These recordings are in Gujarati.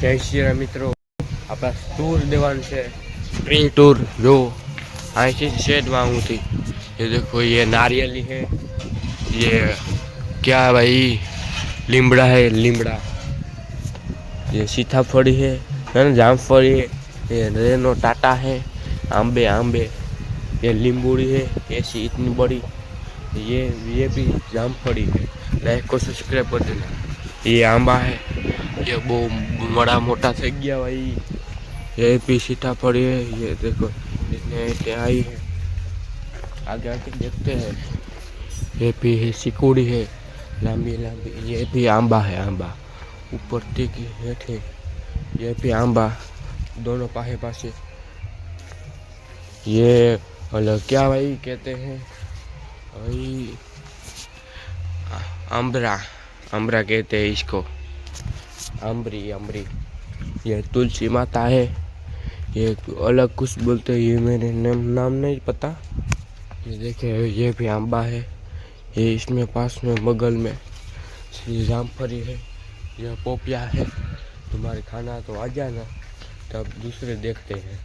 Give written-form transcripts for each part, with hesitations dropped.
जय श्री राम मित्रों, अपना टूर देवान से ट्री टूर जो ऐसी शेड मांगू थी। ये देखो, ये नारियली है, ये क्या है भाई, लीमड़ा है, लीमड़ा। ये सीताफड़ी है ना, जामफड़ी है, ये रेनो टाटा है, आंबे आंबे, ये लींबूड़ी है ऐसी इतनी बड़ी। ये भी जामफड़ी है। लाइक को सब्सक्राइब कर देना। ये आंबा है, ये बहुत बड़ा मोटा थे गया भाई। ये भी सीताफड़ी है, ये देखो इतने आई है। आगे आगे देखते हैं। ये भी है, सिकुड़ी है लंबी लंबी। ये भी आंबा है, आंबा ऊपर टिकी हेठे। ये भी आंबा दोनों पाहे पासे। ये अलग क्या भाई कहते हैं भाई, अम्बरा, अम्बरा कहते हैं इसको, अम्बरी अम्बरी। ये तुलसी माता है, ये अलग कुछ बोलते हैं, ये मेरे नाम नहीं पता। ये देखे, ये भी आंबा है। ये इसमें पास में बगल में श्री जामफली है। यह पोपिया है। तुम्हारे खाना तो आ जाना, तब दूसरे देखते हैं।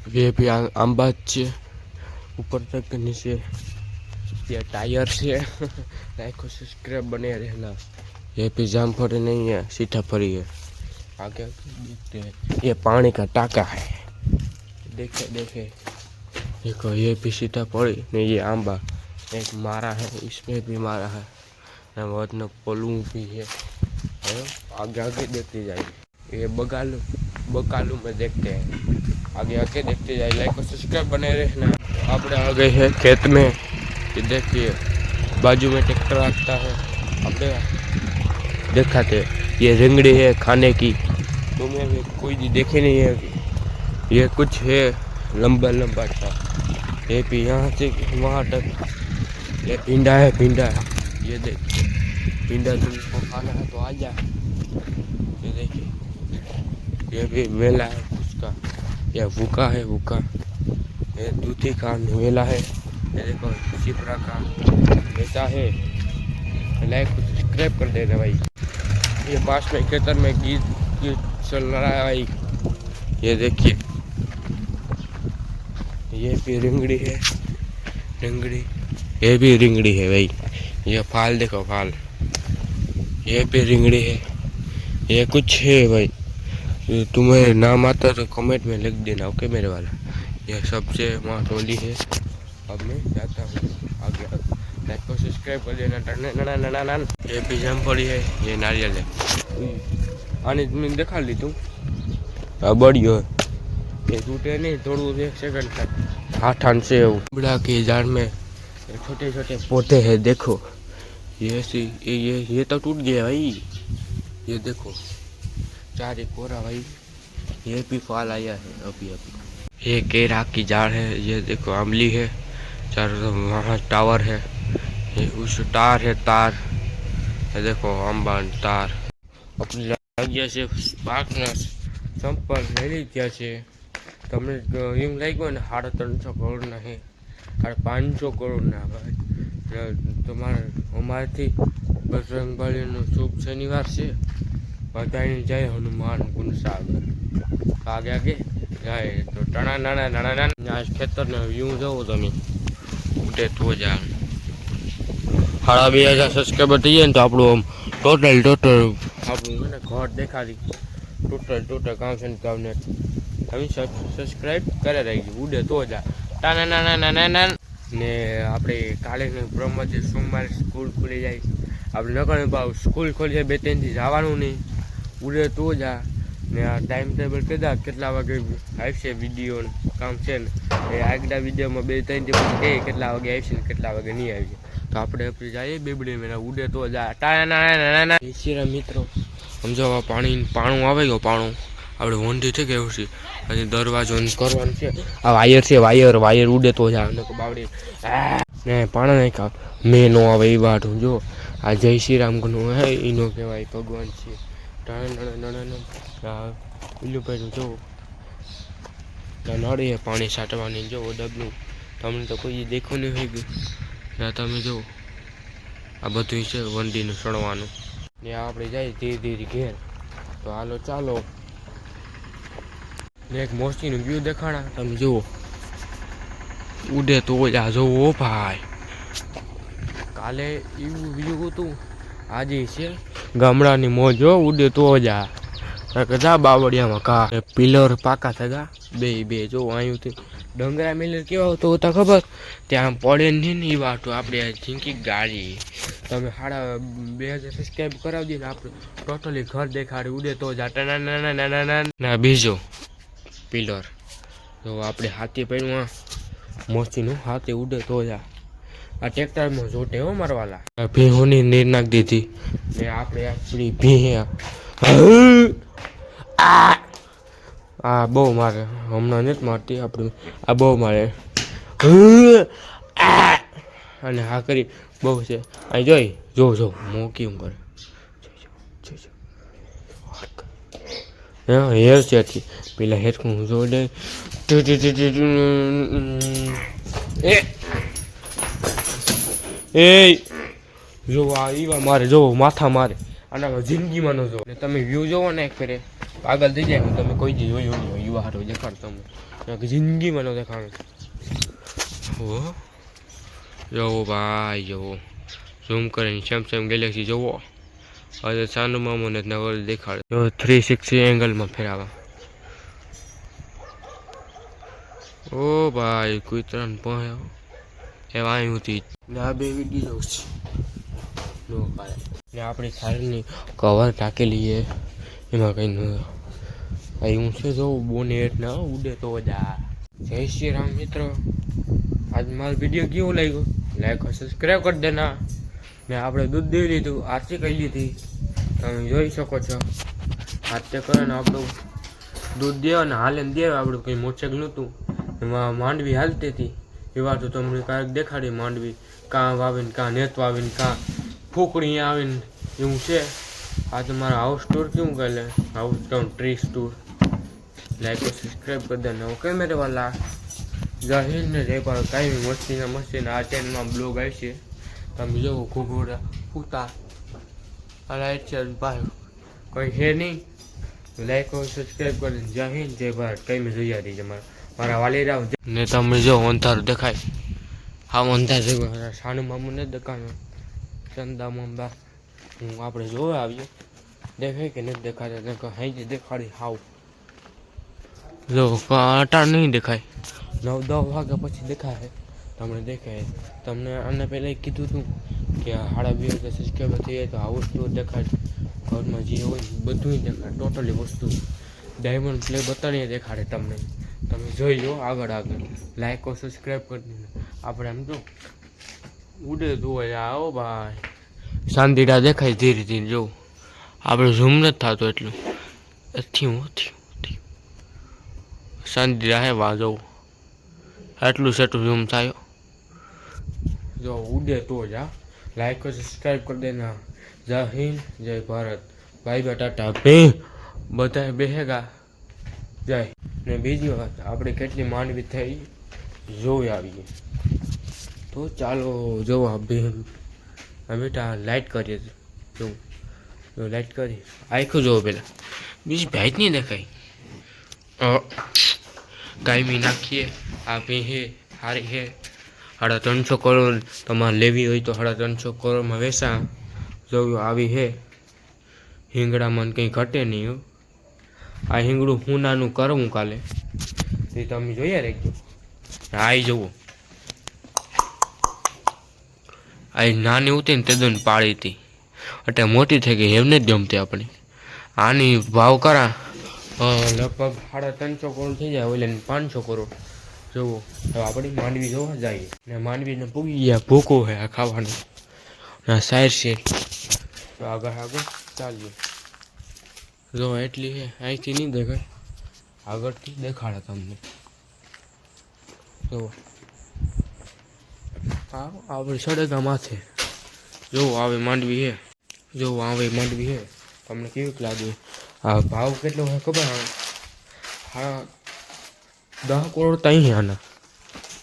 ये भी आंबा ऊपर तक नीचे। ये टायर से लाइक को सब्सक्राइब बने रहना। ये भी जामफली नहीं है, सीताफली है। आगे देखते हैं। ये पानी का टाका है, देखे देखे देखो। ये भी सीताफली नहीं, ये आंबा एक मारा है, इसमें भी मारा है, बहुत न पोलू भी है। आगे आगे देखते जाइए। ये बकालू में देखते हैं, आगे आगे देखते जाइए। लाइक और सब्सक्राइब बने रहना। आपने आ गए हैं खेत में। ये देखिए, बाजू में ट्रैक्टर आता है, अपने दिखाते। ये रिंगड़ी है खाने की, तुम्हें भी कोई देखे नहीं है। ये कुछ है लंबा लंबा सा। ये भी यहाँ से वहाँ तक। ये भिंडा है, भिंडा है। ये देखिए, भिंडा तुमको खाना है तो आ जा। ये देखिए, ये भी वेला है उसका। ये भूखा है, भूखा। ये दूधी का वेला है। ये देखो, चिपरा का ऐसा है। लाइक को सब्सक्राइब कर देना भाई। ये पास में खेतर में गीत चल रहा है भाई। ये देखिए, ये भी रिंगड़ी है, रिंगड़ी। ये भी रिंगड़ी है भाई। ये फाल देखो, फाल। ये भी रिंगड़ी है। ये कुछ है भाई, तुम्हें नाम आता तो कमेंट में लिख देना, ओके मेरे वाला। ये सबसे माथोली है। अब मैं जाता हूँ आगे। लाइक को सब्सक्राइब कर देना। ये भी जामफली है, ये नारियल है। आने तुमने देखा ली तू बड़ियो, ये टूटे नहीं, थोड़ा एक सेकंड तक हाथ ठान से बड़ा के झाड़ में छोटे छोटे पौधे हैं। देखो, ये तो टूट गया भाई। ये देखो, चार एक कोरा भाई। ये भी फल आया है अभी अभी। ये केरा की झाड़ है। ये देखो, आमली है चारों तरफ। वहाँ टावर है, ये उस तार है, तार। ये देखो, अम्बा तार अपनी जगह से पाक ना संपर्क લઈ ગયા છે। તમને એમ લાગ્યું ને 350 કરોડ ના હે, 500 કરોડ ના ભાઈ। તમારે અમારાથી બજરંગબલીનો શુભ શનિવાર છે, બધાને જય હનુમાન ગુણસાગર। આગે આગે જાય તો ટણા નાના નાના નાના ખેતરનો વ્યૂ જોવો તમે, ઉડે તો જ આવે। 2500 સબસ્ક્રાઈબર થઈ જાય ને તો આપણું આમ ટોટલ આપણું મને ઘર દેખાડી। ટોટલ કામ છે ને કામ ને તમે સબસ્ક્રાઈબ કરે રાખજો, ઉડે તો જ ટાના નાના નાના નાના ને। આપણે કાલે બ્રહ્મજી સોમવારે સ્કૂલ ખુલી જાય, આપણે નકર ભાવ સ્કૂલ ખોલી જાય 2-3 થી જવાનું નહીં, ઉડે તો જ ને। આ ટાઈમ ટેબલ કેટલા વાગે આવશે વિડીયો કામ છે ને, એ આગલા વિડીયોમાં 2-3 દિવસ કહે કેટલા વાગે આવશે ને કેટલા વાગે નહીં આવશે। તો આપણે જઈએ બેબડી મેળા, ઉડે તો જ ટાના નાના મિત્રો। સમજો પાણું આવે ગયો, પાણું આપણે વંડી થઈ ગયું છે। હજી દરવાજો કરવાનું છે। આ વાયર છે, વાયર ઉડે તો જ બાવડી ને પાણા નહીં ખા મેં નો આવે એ વાટું। જો આ જય શ્રી રામનું હે, એનો કહેવાય ભગવાન છે। ઉલ્લુભાઈનું જો નળે પાણી છાંટવાની, જો ડબલું તમને તો કોઈ દેખો નહીં હોય ગયું। તમે જો આ બધું છે વંડીનું સણવાનું ને। આપણે જાય ધીરે ધીરે ઘેર, તો હાલો ચાલો એક મોસ્તીનું વ્યૂ દેખાણા તમે જુઓ ઉડે તો આ જોવો ભાઈ કાલે એવું વ્યૂ હતું આજે છે ગામડાની મોજો ઉડે તો જા જા બાવળિયામાં કા પિલર પાકા થયા બે જો અહીંથી ડંગરા મિલર કેવા તો હતા ખબર ત્યાં પડે નહીં ને એ વાતો આપણે ઝીંકી ગાડી તમે 2000 સબસ્ક્રાઈબ કરાવી દઈએ ને આપણે ટોટલી ઘર દેખાડે ઉડે તો જા ના બીજો પિલર તો આપણે હાથી પડ્યું મોચીનું હાથે ઉડે તો જા આ ટ્રેક્ટરમાં જોટે હો મારવાલા ભીહોની નીર નાખી દીધી ને આપણે આપણી ભીહ આ બહુ મારે હમણાં નથી મારતી આપણે આ બહુ મારે અને હા કરી બહુ છે અહીં જોઈ જો મોકી હું કરે હેર છે પેલા હેરખું જોડે એ જો આ ઈવા મારે જો માથા મારે આના જિંદગીમાં ન જો તમે વ્યૂ જોવો ને એક ફેરે પાગલ થઈ જાય તમે કોઈ દી જોયું નહીં યુવા હારો દેખાડ તમે જિંદગીમાં ન દેખાડો હો જોવો ભાઈ જોવો ઝૂમ કરીને સેમસંગ ગેલેક્સી જોવો હવે સાનુમાં મને નવલ દેખાડે જો 360 એંગલમાં ફેરાવા ઓ ભાઈ કોઈ ત્રણ પહોંચ્યો એવા અહીં હતી આ બે વિડીયો છે નો કાલે ને આપણી થાળીની કવર ટાંકેલી છે એમાં કંઈ ન હું છે જો બોનેટ ના ઉડે તો જા જય શ્રી રામ મિત્રો આજ મારો વિડીયો કેવો લાગ્યો લાઈક और સબસ્ક્રાઈબ કરી દેના ને આપણે દૂધ દઈ લીધું આરતી કરી લીધી તમે જોઈ શકો છો આરતી કરે ને આપણું દૂધ દેવા ને હાલે ને દેવા આપણું કંઈ મોચક નહોતું એમાં માંડવી હાલતી હતી એવા તો તમને કાંઈક દેખાડી માંડવી કાં વાવીને કાં નેત વાવીને કાં ફૂકડી આવીને એવું છે આ તો મારા હાઉસ ટૂર કેવું કહે house town ટ્રીસ tour like subscribe કરી દે ઓકે મેરે વાલા જય હિન્દ ને જય ભારત કાંઈ મસ્તીના આ ચેનલમાં બ્લોગ આવશે તમે જોવો ઘોઘોડા ફૂતા લાઈટ છે ભાઈ કંઈ છે નહીં લાઈક સબસ્ક્રાઈબ કરી જય હિન્દ જય ભારત કંઈ મેં જોઈ હતી મારા વાલી રાવ ને તમે જો અંધારું દેખાય હા અંધાર સાનું મામું નથી દેખાનું ચંદા મમદા હું આપણે જોવા આવીએ દેખાય કે નથી દેખાતા હાઈ દેખાડી હાવ જો અટાણ નહીં દેખાય 9-10 વાગ્યા પછી દેખાય તમને દેખાય તમને આને પહેલાં કીધું હતું કે 2,500 સબસ્ક્રાઈબર થઈ જાય તો આવું જ દેખાય ઘરમાં જે હોય બધું દેખાય ટોટલી વસ્તુ ડાયમંડ પ્લે બતાવીને દેખાડે તમને તમે જોઈ લો આગળ લાઈક और સબસ્ક્રાઈબ કરી આપણે આમ જો ઉડે જોવા આવો ભાઈ શાંતિડા દેખાય ધીરે ધીરે જો આપણે ઝૂમ નથી થતો એટલું થયું શાંતિડા હે વા જવું આટલું સેટું ઝૂમ થાય જો ઉડે તો જ લાઈક और સબસ્ક્રાઈબ કરી દેના જય હિન્દ જય ભારત ભાઈ ટાટા બે બધા બેહેગા જય ને બીજી વાત આપણે કેટલી માંડવી થઈ જોઈ આવીએ તો ચાલો જો બેટા લાઇટ કરીએ જો લાઇટ કરી આખું જોવો પેલા બીજી ભાઈ જ નહીં દેખાય કાયમી નાખીએ આ હે હારી હે 350 કરોડ તમારે લેવી હોય તો 350 કરોડમાં વેચા જોયું આવી હે હિંગડામાં કંઈ ઘટે નહીં આ હિંગડું હું નાનું કરવું કાલે તે તમે જોઈએ રેખજો આઈ જવો આ નાની ઉતી ને તે દોન પાડી હતી એટલે મોટી થઈ ગઈ એમને જ ગમતી આપણે આની ભાવ કરા લગભગ 350 કરોડ થઈ જાય એટલે 500 કરોડ જોવો હવે આપણી માંડવી જોવા જઈએ ને માંડવીને પૂગી ગયા ભૂકો હે આ ખાવાનું સાઈડ છે તો આગળ ચાલીએ જો એટલી હે અહીંથી નહીં દેખાય આગળથી દેખાડે તમને જો આપણે સડેગા માથે જો આવે માંડવી હે જો આવે માંડવી હે તમને કેવી લાગે આ ભાવ કેટલો હોય ખબર હા 10 કરોડ ત્યાં આના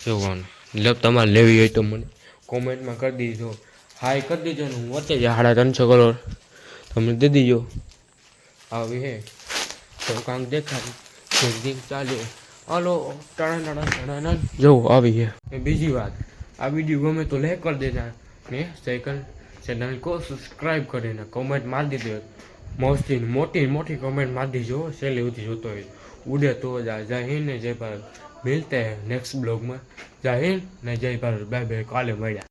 જોવાનું એટલે તમારે લેવી હોય તો મને કોમેન્ટમાં કરી દીજો હાઈ કરી દીજો ને હું વચ્ચે જાય 350 કરોડ તમને દે દીજો આવી હે તો કાંક દેખાય જલ્દી ચાલે હાલો ટાણા જવું આવી છે બીજી વાત આ વિડીયો ગમે તો લાઈક કરી દેના ને સેકન્ડ ચેનલ को સબસ્ક્રાઇબ કરીને કમેન્ટ મારી દીધો મોસ્ટલી મોટી મોટી કમેન્ટ મારી દીજો છેલ્લે સુધી જોતો હોય ઉડે તો જય હિન્દ ને જય ભારત मिलते हैं नेक्स्ट ब्लॉग में जय हिंद ने जय भारत बाय बाय काले મળ્યા